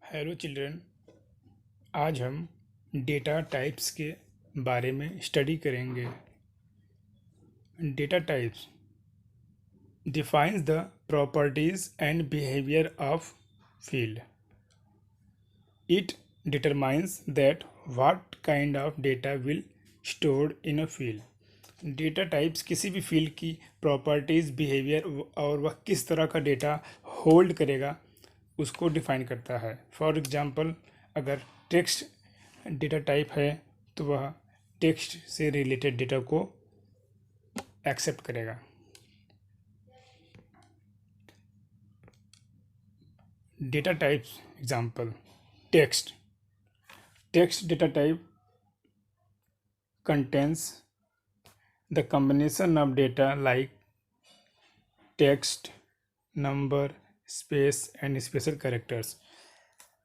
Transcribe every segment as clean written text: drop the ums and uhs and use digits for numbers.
Hello children. आज हम data types के बारे में स्टडी करेंगे। Data types defines the properties and behavior of field. It determines that what kind of data will stored in a field. Data types किसी भी field की properties, behaviour और वह किस तरह का डेटा होल्ड करेगा उसको डिफाइन करता है। फॉर एग्जांपल, अगर टेक्स्ट डेटा टाइप है तो वह टेक्स्ट से रिलेटेड डेटा को एक्सेप्ट करेगा। Data types example, text data type contains the combination of data like text, number, space and special characters,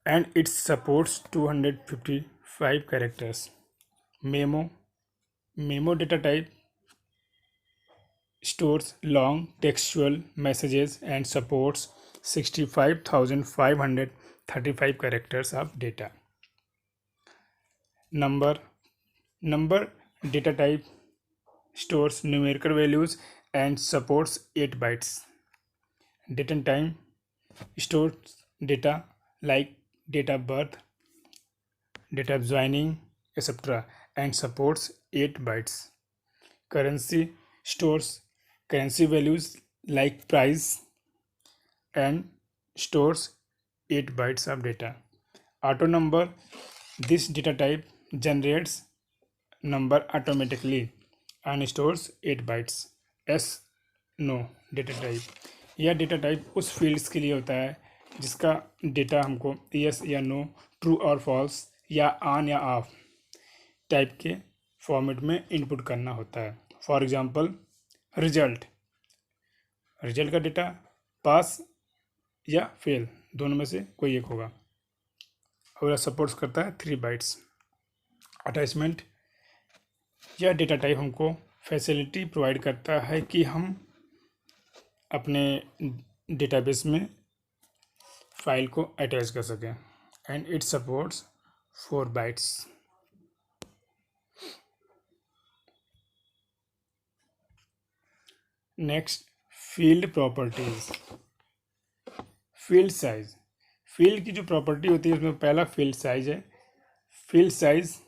and it supports 255 characters. Memo data type stores long textual messages and supports 65,535 characters of data. Number data type stores numerical values and supports 8 bytes. Date and time stores data like date of birth, date of joining, etc. and supports 8 bytes. Currency stores currency values like price and stores 8 bytes of data. Auto number, this data type generates number automatically and stores 8 bytes. S no data type, यह data type उस fields के लिए होता है जिसका data हमको yes या no, true और फॉल्स या ऑन या ऑफ टाइप के फॉर्मेट में इनपुट करना होता है। फॉर एग्जांपल, रिजल्ट का डेटा पास या फेल दोनों में से कोई एक होगा और सपोर्ट्स करता है 3 बाइट्स। अटैचमेंट, यह डेटा टाइप हमको फैसिलिटी प्रोवाइड करता है कि हम अपने डेटाबेस में फाइल को अटैच कर सकें and it supports 4 bytes. Next, field properties. Field size, field की जो प्रॉपर्टी होती है उसमें पहला फील्ड साइज है। फील्ड साइज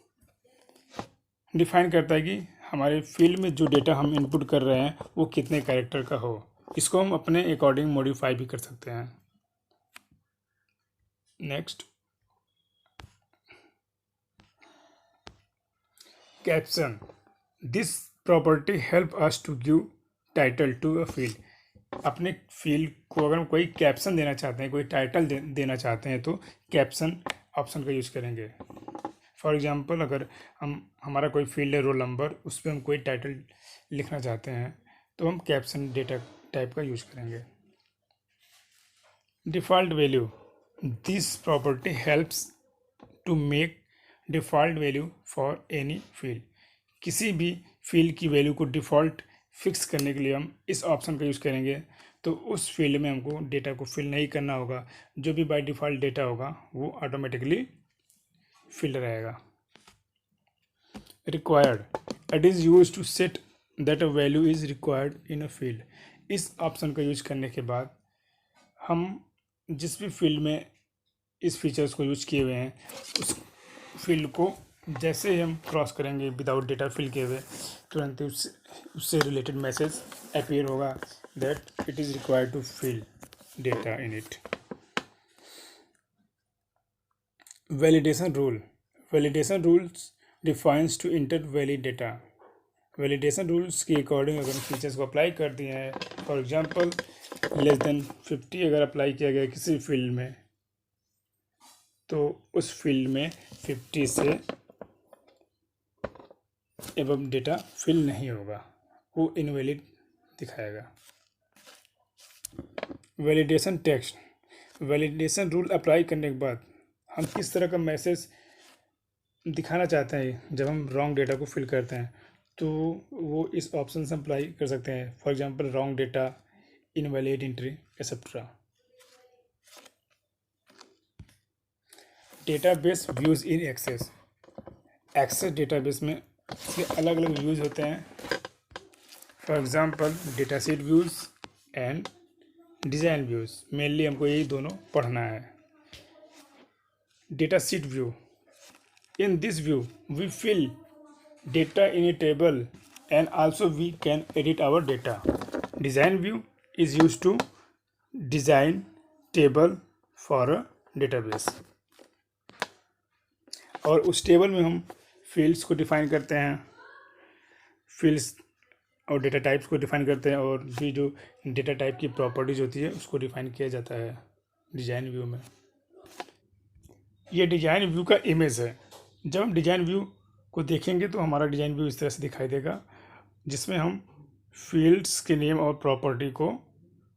डिफाइन करता है कि हमारे फील्ड में जो डेटा हम इनपुट कर रहे हैं वो कितने कैरेक्टर का हो। इसको हम अपने अकॉर्डिंग मॉडिफाई भी कर सकते हैं। Next, caption, this property help us to give title to a field. अपने फील्ड को अगर हम कोई कैप्शन देना चाहते हैं, कोई टाइटल देना चाहते हैं तो कैप्शन ऑप्शन का यूज़ करेंगे। फॉर एग्जांपल, अगर हमारा कोई फील्ड है रोल नंबर, उस पर हम कोई टाइटल लिखना चाहते हैं तो हम कैप्शन डेटा टाइप का यूज़ करेंगे। Default value, this property helps to make default value for any field. किसी भी फील्ड की वैल्यू को डिफ़ॉल्ट फिक्स करने के लिए हम इस ऑप्शन का यूज़ करेंगे तो उस फील्ड में हमको डेटा को फिल नहीं करना होगा। जो भी बाय डिफ़ॉल्ट डेटा होगा वो ऑटोमेटिकली फिल रहेगा। Required, it is use to set that a value is required in a field. इस ऑप्शन का यूज करने के बाद हम जिस भी फील्ड में इस फीचर्स को यूज किए हुए हैं उस फील्ड को जैसे ही हम क्रॉस करेंगे विदाउट डेटा फिल किए हुए, तुरंत ही उससे रिलेटेड मैसेज अपीयर होगा that it is required to fill data in it. Validation rule, validation rules defines to enter valid data. Validation rules के अकॉर्डिंग अगर फीचर्स को अप्लाई कर दिए हैं, फॉर एग्जांपल लेस देन 50 अगर अप्लाई किया गया किसी फील्ड में तो उस फील्ड में 50 से एबव डेटा फिल नहीं होगा, वो इनवैलिड दिखाएगा। Validation text, validation rule apply करने के बाद हम किस तरह का मैसेज दिखाना चाहते हैं जब हम रॉन्ग डेटा को फिल करते हैं तो वो इस ऑप्शन से अप्लाई कर सकते हैं। For example, wrong data, invalid entry, etcetera. Database views in Access. Access database में इसके अलग अलग व्यूज़ होते हैं। For example data sheet views and design views, mainly हमको यही दोनों पढ़ना है। Data sheet view, in this view we fill data in a table and also we can edit our data. Design view is used to design table for a database. और उस table में हम fields को define करते हैं, fields और data types को define करते हैं, और भी जो डेटा टाइप की प्रॉपर्टीज होती है उसको डिफाइन किया जाता है डिज़ाइन व्यू में। ये डिज़ाइन व्यू का इमेज है। जब हम डिज़ाइन व्यू को देखेंगे तो हमारा डिज़ाइन व्यू इस तरह से दिखाई देगा, जिसमें हम फील्ड्स के नेम और प्रॉपर्टी को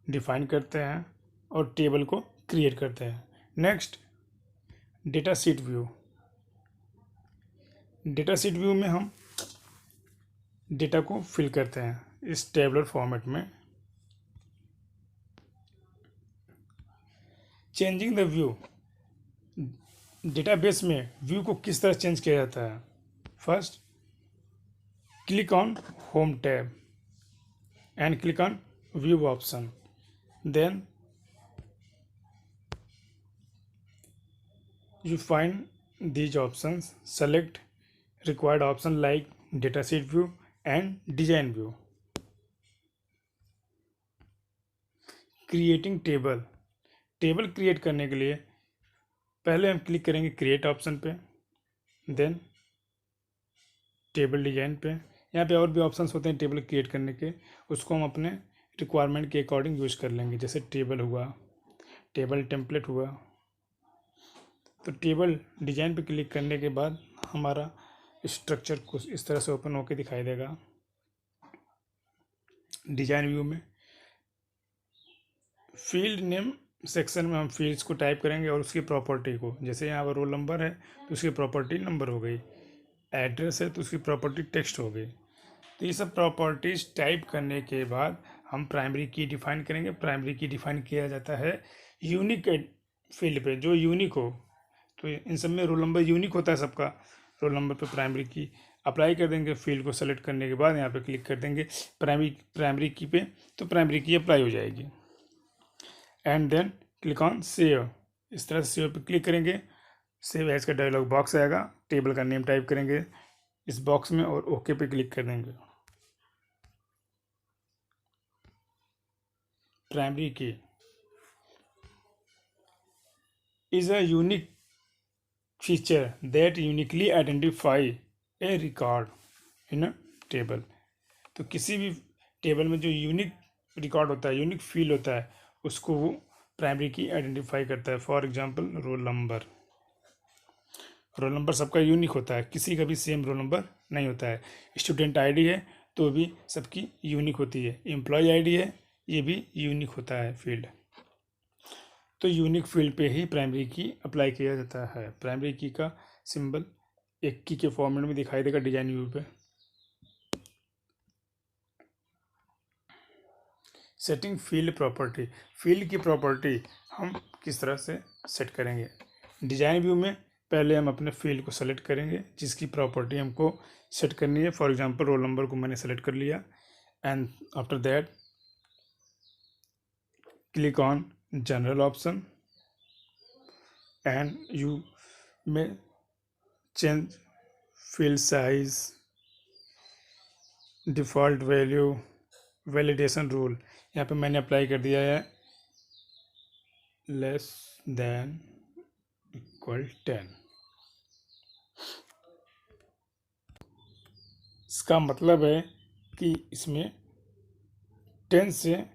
डिफाइन करते हैं और टेबल को क्रिएट करते हैं। Next, data sheet view. Data sheet view में हम डेटा को फिल करते हैं इस टेबलर फॉर्मेट में। चेंजिंग द व्यू, डेटाबेस में व्यू को किस तरह चेंज किया जाता है। First, click on home tab and click on view option, then you find these options, select required option like datasheet view and design view. Creating table, table create करने के लिए पहले हम क्लिक करेंगे क्रिएट ऑप्शन पे, then table design पे। यहाँ पे और भी ऑप्शंस होते हैं टेबल क्रिएट करने के, उसको हम अपने रिक्वायरमेंट के अकॉर्डिंग यूज़ कर लेंगे। जैसे टेबल हुआ, टेबल टेम्पलेट हुआ। तो टेबल डिजाइन पे क्लिक करने के बाद हमारा स्ट्रक्चर कुछ इस तरह से ओपन होकर दिखाई देगा। डिजाइन व्यू में फील्ड नेम सेक्शन में हम फील्ड्स को टाइप करेंगे और उसकी प्रॉपर्टी को, जैसे यहाँ पर रोल नंबर है तो उसकी प्रॉपर्टी नंबर हो गई, एड्रेस है तो उसकी प्रॉपर्टी टेक्स्ट हो गई। तो ये सब प्रॉपर्टीज टाइप करने के बाद हम प्राइमरी की डिफाइन करेंगे। प्राइमरी की डिफाइन किया जाता है यूनिक फील्ड पे, जो यूनिक हो। तो इन सब में रोल नंबर यूनिक होता है सबका, रोल नंबर पे प्राइमरी की अप्लाई कर देंगे। फील्ड को सेलेक्ट करने के बाद यहाँ पे क्लिक कर देंगे प्राइमरी की पे, तो प्राइमरी की अप्लाई हो जाएगी। And then click on save, इस तरह से सेव पे क्लिक करेंगे। सेव एज का डायलॉग बॉक्स आएगा, टेबल का नेम टाइप करेंगे इस बॉक्स में और ओके पे क्लिक कर देंगे। प्राइमरी की is a unique feature that uniquely identify a record in a table। तो किसी भी टेबल में जो यूनिक रिकॉर्ड होता है, यूनिक फील होता है, उसको वो प्राइमरी की आइडेंटिफाई करता है। For example roll number, roll number सबका यूनिक होता है, किसी का भी सेम रोल नंबर नहीं होता है। स्टूडेंट आईडी है तो भी सबकी यूनिक होती है। एम्प्लॉय आईडी है, ये भी यूनिक होता है फील्ड। तो यूनिक फील्ड पे ही प्राइमरी की अप्लाई किया जाता है। प्राइमरी की का सिंबल एक की के फॉर्मेट में दिखाई देगा डिजाइन व्यू पे। सेटिंग फील्ड प्रॉपर्टी, फील्ड की प्रॉपर्टी हम किस तरह से सेट करेंगे। डिजाइन व्यू में पहले हम अपने फील्ड को सेलेक्ट करेंगे जिसकी प्रॉपर्टी हमको सेट करनी है। फॉर एग्जांपल रोल नंबर को मैंने सेलेक्ट कर लिया and after that click on general option and you में change field size, default value, validation rule. यहाँ पे मैंने अप्लाई कर दिया है लेस देन इक्वल 10। इसका मतलब है कि इसमें 10 से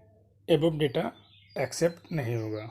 एबव डेटा एक्सेप्ट नहीं होगा।